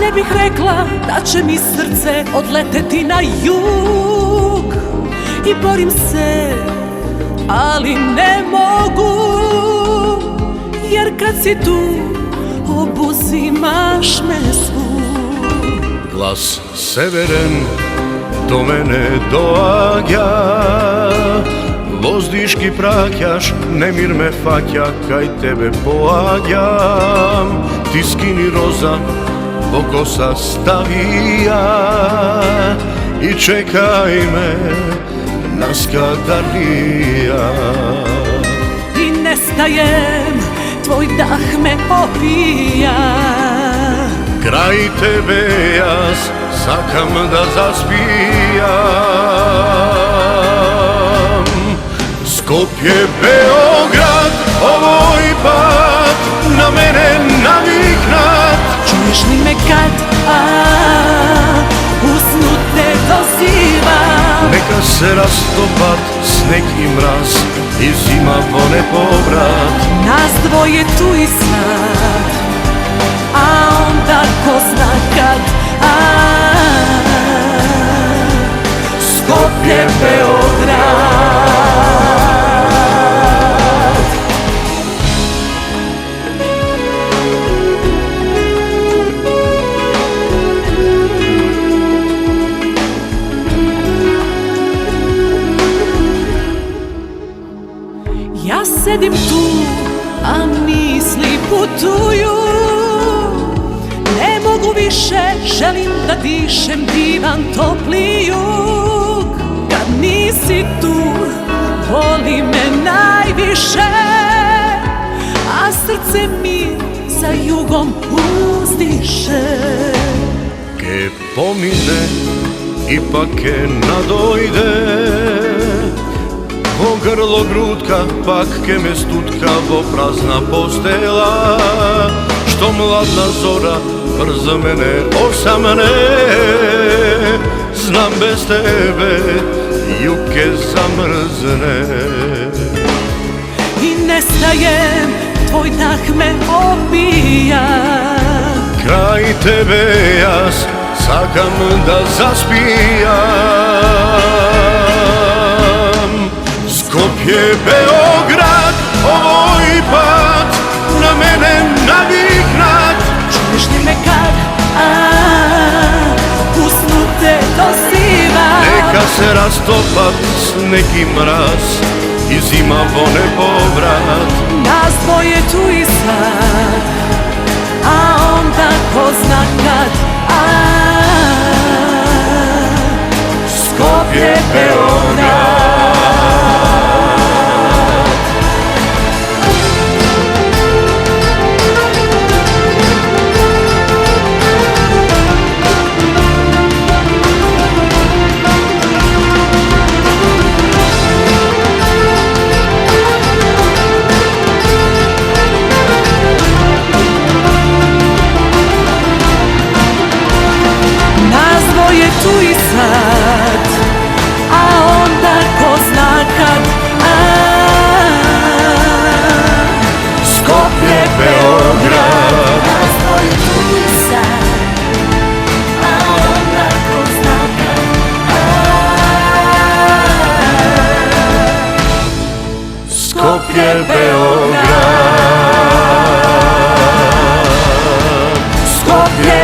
ne bih rekla da će mi srce odleteti na jug. I borim se, ali ne mogu, jer kad si tu obuzimaš me svud. Glas severen do mene doađa, vozdiški praćaš, nemir me faća, kaj tebe poađam. Ti skini roza, oko sastavija i čekaj me na skadarija. I nestajem, tvoj dah me opija. Kraj tebe jas sakam da zaspijam. Skopje, Beograd, ovoj pad na mene naviknat. Čuješ li me kad, u snu te dozivam. Neka se rastopat sneg i mraz i zima vone povrat. Nas dvoje tu i sad, a onda ko zna kad. Skopje, Beograd. Ja sedim tu, a misli putuju. Ne mogu više, želim da dišem divan topli jug. Kad nisi tu, boli me najviše, a srce mi za jugom uzdiše. Ke pomine, ipak ke nadojde, vo grlo grutka, pak ke me stutka, vo prazna postela. Što mladna zora brzo mene osamne, znam bez tebe juke zamrzne. I nestajem, tvoj dah me opija. Kraj tebe jas sakam da zaspijam. Skopje, Beograd, ovoj pad na mene naviknat. Čuješ li me kad, u snu te dozivam. Neka se rastopat sneg i mraz i zima vone povrat. Nas dvoje tu i sad, a onda ko zna kad. Skopje, Beograd. Tu i sad, a onda ko zna kad. Skopje, Beograd. Nas dvoje tu i sad, a onda ko zna kad. Skopje, Beograd. Skopje,